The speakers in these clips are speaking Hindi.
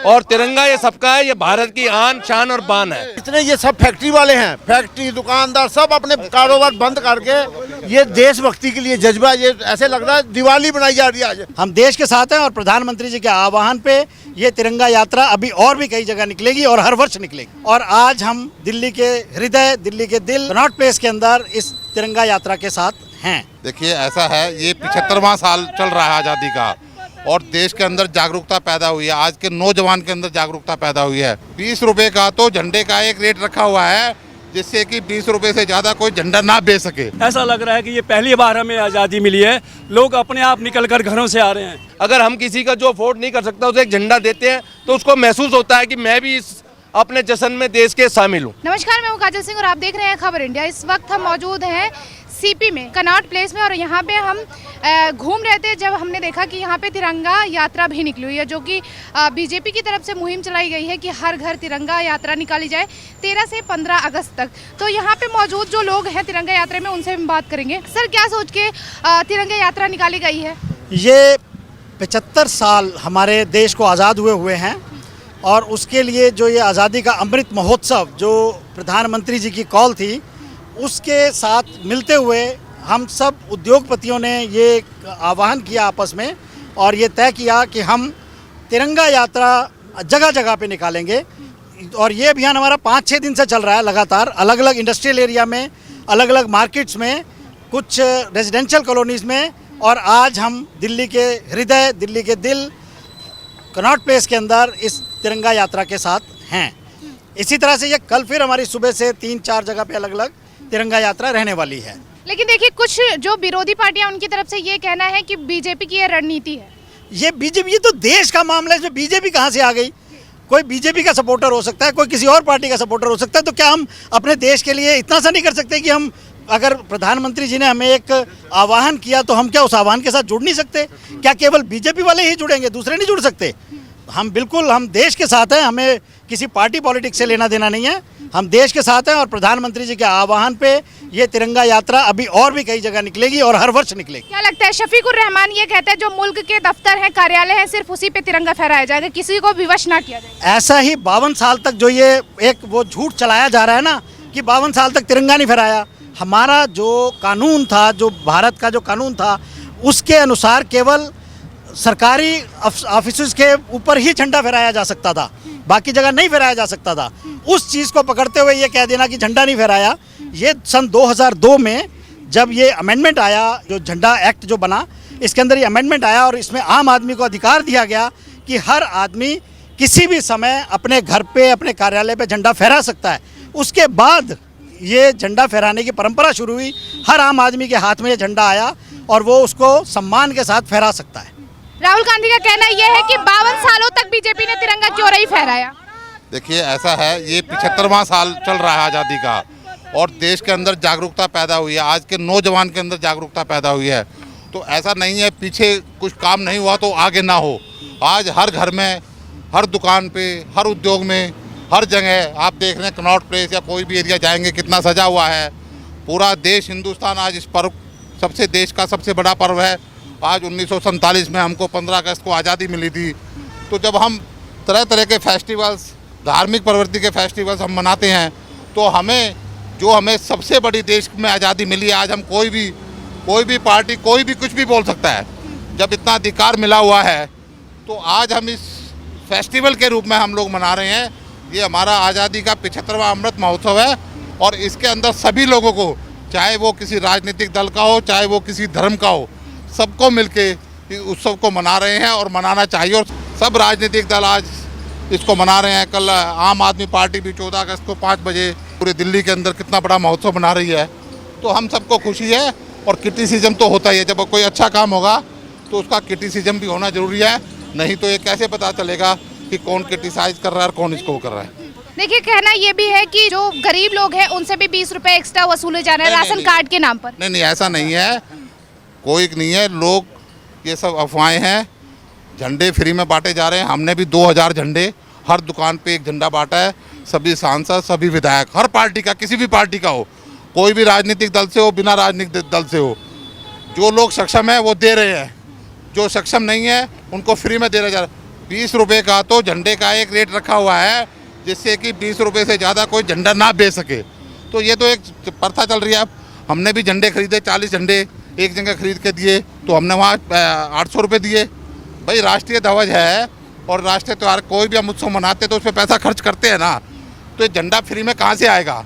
और तिरंगा ये सबका है, ये भारत की आन शान और बान है। इतने ये सब फैक्ट्री वाले हैं, फैक्ट्री दुकानदार सब अपने कारोबार बंद करके ये देशभक्ति के लिए जज्बा, ये ऐसे लग रहा है दिवाली बनाई जा रही है आज। हम देश के साथ हैं और प्रधानमंत्री जी के आह्वान पे ये तिरंगा यात्रा अभी और भी कई जगह निकलेगी और हर वर्ष निकलेगी। और आज हम दिल्ली के हृदय, दिल्ली के दिल, कनॉट प्लेस के अंदर इस तिरंगा यात्रा के साथ हैं। देखिए ऐसा है, ये 75वां साल चल रहा है आज़ादी का और देश के अंदर जागरूकता पैदा हुई है, आज के नौजवान के अंदर जागरूकता पैदा हुई है। 20 रुपए का तो झंडे का एक रेट रखा हुआ है जिससे कि 20 रुपए से ज़्यादा कोई झंडा ना बेच सके। ऐसा लग रहा है कि ये पहली बार हमें आज़ादी मिली है, लोग अपने आप निकल कर घरों से आ रहे हैं। अगर हम किसी का जो अफोर्ड नहीं कर सकता उसे एक झंडा देते हैं तो उसको महसूस होता है कि मैं भी इस अपने जश्न में देश के शामिल हूँ। नमस्कार, मैं हूँ काजल सिंह और आप देख रहे हैं खबर इंडिया। इस वक्त हम मौजूद हैं सीपी में, कनॉट प्लेस में, और यहाँ पे हम घूम रहे थे जब हमने देखा कि यहाँ पे तिरंगा यात्रा भी निकली हुई है, जो कि बीजेपी की तरफ से मुहिम चलाई गई है कि हर घर तिरंगा यात्रा निकाली जाए 13 से 15 अगस्त तक। तो यहाँ पे मौजूद जो लोग हैं तिरंगा यात्रा में, उनसे हम बात करेंगे। सर, क्या सोच के तिरंगा यात्रा निकाली गई है? ये 75 साल हमारे देश को आज़ाद हुए हैं और उसके लिए जो ये आज़ादी का अमृत महोत्सव जो प्रधानमंत्री जी की कॉल थी, उसके साथ मिलते हुए हम सब उद्योगपतियों ने ये आह्वान किया आपस में और ये तय किया कि हम तिरंगा यात्रा जगह जगह पे निकालेंगे। और ये अभियान हमारा 5-6 दिन से चल रहा है लगातार, अलग अलग इंडस्ट्रियल एरिया में, अलग अलग मार्केट्स में, कुछ रेजिडेंशियल कॉलोनीज़ में, और आज हम दिल्ली के हृदय, दिल्ली के दिल, कनॉट प्लेस के अंदर इस तिरंगा यात्रा के साथ हैं। इसी तरह से ये कल फिर हमारी सुबह से 3-4 जगह पे अलग अलग तिरंगा यात्रा रहने वाली है। लेकिन देखिए, कुछ जो विरोधी पार्टियां, उनकी तरफ से ये कहना है कि बीजेपी की ये रणनीति है। ये बीजेपी, ये तो देश का मामला है, इसमें बीजेपी कहाँ से आ गई? कोई बीजेपी का सपोर्टर हो सकता है, कोई किसी और पार्टी का सपोर्टर हो सकता है, तो क्या हम अपने देश के लिए इतना सा नहीं कर सकते कि हम, अगर प्रधानमंत्री जी ने हमें एक आह्वान किया तो हम क्या उस आह्वान के साथ जुड़ नहीं सकते? क्या केवल बीजेपी वाले ही जुड़ेंगे, दूसरे नहीं जुड़ सकते? हम बिल्कुल, हम देश के साथ हैं, हमें किसी पार्टी पॉलिटिक्स से लेना देना नहीं है, हम देश के साथ हैं और प्रधानमंत्री जी के आह्वान पे ये तिरंगा यात्रा अभी और भी कई जगह निकलेगी और हर वर्ष निकलेगी। क्या लगता है? शफीकुर रहमान ये कहते हैं जो मुल्क के दफ्तर हैं, कार्यालय हैं, सिर्फ उसी पे तिरंगा फहराया जाएगा, किसी को विवश ना किया जाएगा। ऐसा ही 52 साल तक जो ये एक वो झूठ चलाया जा रहा है ना कि 52 साल तक तिरंगा नहीं फहराया। हमारा जो कानून था, जो भारत का जो कानून था, उसके अनुसार केवल सरकारी ऑफिस के ऊपर ही झंडा फहराया जा सकता था, बाकी जगह नहीं फहराया जा सकता था। उस चीज़ को पकड़ते हुए ये कह देना कि झंडा नहीं फहराया, ये सन 2002 में जब ये अमेंडमेंट आया, जो झंडा एक्ट जो बना, इसके अंदर ये अमेंडमेंट आया और इसमें आम आदमी को अधिकार दिया गया कि हर आदमी किसी भी समय अपने घर पे, अपने कार्यालय पे झंडा फहरा सकता है। उसके बाद ये झंडा फहराने की परंपरा शुरू हुई, हर आम आदमी के हाथ में ये झंडा आया और वो उसको सम्मान के साथ फहरा सकता है। राहुल गांधी का कहना यह है कि 52 सालों तक बीजेपी ने तिरंगा क्यों नहीं फहराया? देखिए ऐसा है, ये 75वां साल चल रहा है आज़ादी का और देश के अंदर जागरूकता पैदा हुई है, आज के नौजवान के अंदर जागरूकता पैदा हुई है। तो ऐसा नहीं है पीछे कुछ काम नहीं हुआ तो आगे ना हो। आज हर घर में, हर दुकान पे, हर उद्योग में, हर जगह आप देख रहे हैं, कनॉट प्लेस या कोई भी एरिया जाएंगे कितना सजा हुआ है। पूरा देश, हिंदुस्तान आज इस पर्व, सबसे देश का सबसे बड़ा पर्व है। आज 1947 में हमको 15 अगस्त को आज़ादी मिली थी। तो जब हम तरह तरह के फेस्टिवल्स, धार्मिक प्रवृत्ति के फेस्टिवल्स हम मनाते हैं, तो हमें सबसे बड़ी देश में आज़ादी मिली है। आज हम कोई भी पार्टी, कोई भी कुछ भी बोल सकता है। जब इतना अधिकार मिला हुआ है तो आज हम इस फेस्टिवल के रूप में हम लोग मना रहे हैं। ये हमारा आज़ादी का 75वां अमृत महोत्सव है और इसके अंदर सभी लोगों को, चाहे वो किसी राजनीतिक दल का हो, चाहे वो किसी धर्म का हो, सबको मिलके इस उत्सव को मना रहे हैं और मनाना चाहिए। और सब राजनीतिक दल आज इसको मना रहे हैं। कल आम आदमी पार्टी भी 14 अगस्त को 5 बजे पूरे दिल्ली के अंदर कितना बड़ा महोत्सव मना रही है। तो हम सबको खुशी है और क्रिटिसिज्म तो होता ही है। जब कोई अच्छा काम होगा तो उसका क्रिटिसिज्म भी होना जरूरी है, नहीं तो ये कैसे पता चलेगा कि कौन क्रिटिसाइज कर रहा है और कौन इसको कर रहा है। देखिए, कहना ये भी है कि जो गरीब लोग हैं उनसे भी 20 रुपए एक्स्ट्रा वसूले जा रहे हैं राशन कार्ड के नाम पर। नहीं, ऐसा नहीं है, कोई नहीं है। लोग, ये सब अफवाहें हैं। झंडे फ्री में बांटे जा रहे हैं। हमने भी 2000 झंडे, हर दुकान पे एक झंडा बांटा है। सभी सांसद, सभी विधायक, हर पार्टी का, किसी भी पार्टी का हो, कोई भी राजनीतिक दल से हो, बिना राजनीतिक दल से हो, जो लोग सक्षम है वो दे रहे हैं, जो सक्षम नहीं है उनको फ्री में दे रहा जा रहा है। 20 रुपए का तो झंडे का एक रेट रखा हुआ है, जिससे कि 20 रुपए से ज़्यादा कोई झंडा ना बेच सके। तो ये तो एक प्रथा चल रही है। अब हमने भी झंडे खरीदे, 40 झंडे एक जगह खरीद के दिए, तो हमने वहाँ 800 रुपये दिए। भाई राष्ट्रीय ध्वज है और राष्ट्रीय त्यौहार कोई भी हम उत्सव मनाते तो उस पर पैसा खर्च करते हैं ना, तो ये झंडा फ्री में कहाँ से आएगा?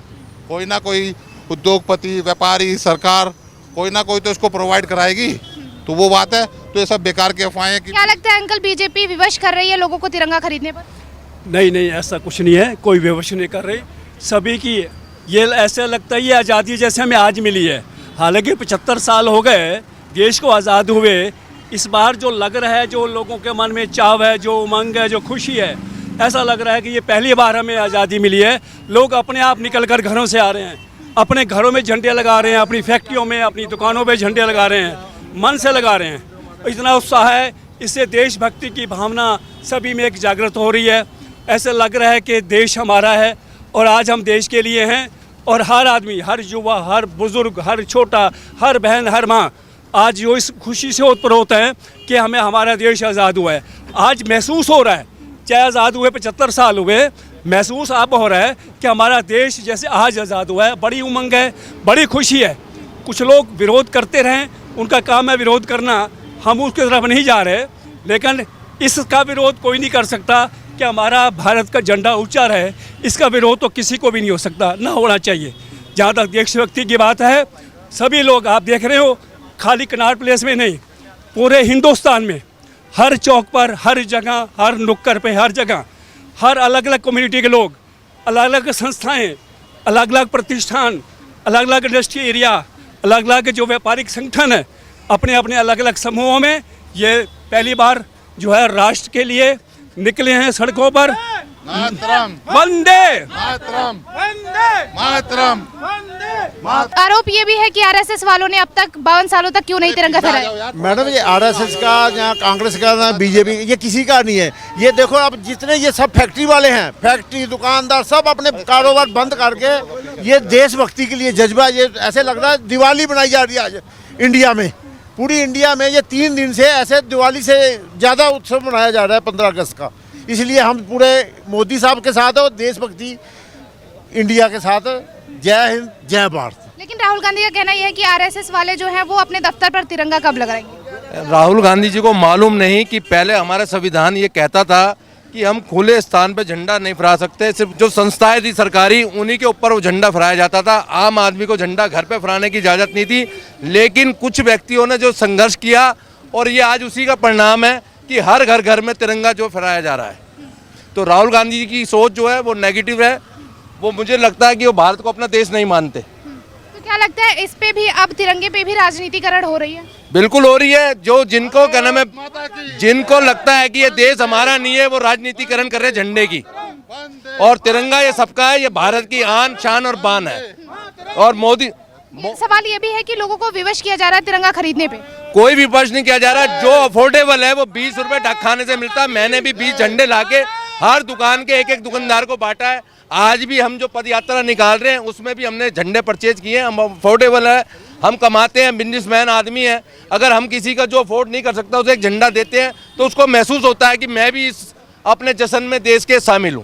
कोई ना कोई उद्योगपति, व्यापारी, सरकार कोई ना कोई तो इसको प्रोवाइड कराएगी। तो वो बात है। तो ये सब बेकार की अफवाहें हैं कि क्या लगता है अंकल, बीजेपी विवश कर रही है लोगों को तिरंगा खरीदने पर? नहीं नहीं, ऐसा कुछ नहीं है, कोई विवश नहीं कर रही। सभी की ये ऐसा लगता है ये आज़ादी जैसे हमें आज मिली है। हालांकि 75 साल हो गए देश को आज़ाद हुए। इस बार जो लग रहा है, जो लोगों के मन में चाव है, जो उमंग है, जो खुशी है, ऐसा लग रहा है कि ये पहली बार हमें आज़ादी मिली है। लोग अपने आप निकल कर घरों से आ रहे हैं, अपने घरों में झंडे लगा रहे हैं, अपनी फैक्ट्रियों में, अपनी दुकानों पे झंडे लगा रहे हैं, मन से लगा रहे हैं। इतना उत्साह है, इससे देशभक्ति की भावना सभी में एक जागृत हो रही है। ऐसे लग रहा है कि देश हमारा है और आज हम देश के लिए हैं। और हर आदमी, हर युवा, हर बुज़ुर्ग, हर छोटा, हर बहन, हर माँ आज जो इस खुशी से ओतप्रोत है कि हमें हमारा देश आज़ाद हुआ है। आज महसूस हो रहा है, चाहे आज़ाद हुए 75 साल हुए, महसूस अब हो रहा है कि हमारा देश जैसे आज आज़ाद हुआ है। बड़ी उमंग है, बड़ी खुशी है। कुछ लोग विरोध करते रहें, उनका काम है विरोध करना, हम उसकी तरफ नहीं जा रहे, लेकिन इसका विरोध कोई नहीं कर सकता कि हमारा भारत का झंडा ऊंचा रहे। इसका विरोध तो किसी को भी नहीं हो सकता, ना होना चाहिए। जहाँ तक देशभक्ति की बात है, सभी लोग आप देख रहे हो, खाली कनॉट प्लेस में नहीं, पूरे हिंदुस्तान में हर चौक पर, हर जगह, हर नुक्कड़ पे, हर जगह, हर अलग अलग कम्युनिटी के लोग, अलग अलग संस्थाएं, अलग अलग प्रतिष्ठान, अलग अलग इंडस्ट्री एरिया, अलग अलग जो व्यापारिक संगठन है, अपने अपने अलग अलग समूहों में ये पहली बार जो है राष्ट्र के लिए निकले हैं सड़कों पर। मातरम, वंदे मातरम, मातरम। आरोप ये भी है कि आरएसएस वालों ने अब तक 52 सालों तक क्यों नहीं तिरंगा फहराया? मैडम ये आरएसएस का या कांग्रेस का ना बीजेपी, ये किसी का नहीं है। ये देखो अब जितने ये सब फैक्ट्री वाले हैं, फैक्ट्री दुकानदार सब अपने कारोबार बंद करके ये देशभक्ति के लिए जज्बा, ये ऐसे लग रहा है दिवाली बनाई जा रही है आज इंडिया में। पूरी इंडिया में ये 3 दिन से ऐसे दिवाली से ज़्यादा उत्सव मनाया जा रहा है 15 अगस्त का। इसलिए हम पूरे मोदी साहब के साथ और देशभक्ति इंडिया के साथ। जय हिंद, जय भारत। लेकिन राहुल गांधी का कहना यह है कि आरएसएस वाले जो हैं वो अपने दफ्तर पर तिरंगा कब लगाएंगे? राहुल गांधी जी को मालूम नहीं कि पहले हमारा संविधान ये कहता था कि हम खुले स्थान पे झंडा नहीं फहरा सकते। सिर्फ जो संस्थाएं थी सरकारी, उन्हीं के ऊपर वो झंडा फहराया जाता था। आम आदमी को झंडा घर पे फहराने की इजाज़त नहीं थी। लेकिन कुछ व्यक्तियों ने जो संघर्ष किया और ये आज उसी का परिणाम है कि हर घर में तिरंगा जो फहराया जा रहा है। तो राहुल गांधी जी की सोच जो है वो नेगेटिव है। वो मुझे लगता है कि वो भारत को अपना देश नहीं मानते। तो क्या लगता है इस पे भी, अब तिरंगे पे भी राजनीतिकरण हो रही है? बिल्कुल हो रही है। जो जिनको कहना है, जिनको लगता है कि ये देश हमारा नहीं है, वो राजनीतिकरण कर रहे हैं झंडे की। और तिरंगा ये सबका है, ये भारत की आन, शान और बान है। और मोदी, सवाल ये भी है कि लोगों को विवश किया जा रहा है तिरंगा खरीदने पे। कोई भी विवश नहीं किया जा रहा। जो अफोर्डेबल है वो 20 रुपए ढाखाने से मिलता है। मैंने भी 20 झंडे लाके हर दुकान के एक दुकानदार को बांटा है। आज भी हम जो पद यात्रा निकाल रहे हैं उसमें भी हमने झंडे परचेज किए हैं। हम अफोर्डेबल है, हम कमाते हैं, बिजनेसमैन आदमी है। अगर हम किसी का जो अफोर्ड नहीं कर सकता उसे एक झंडा देते हैं तो उसको महसूस होता है कि मैं भी इस अपने जश्न में देश के शामिल हूँ।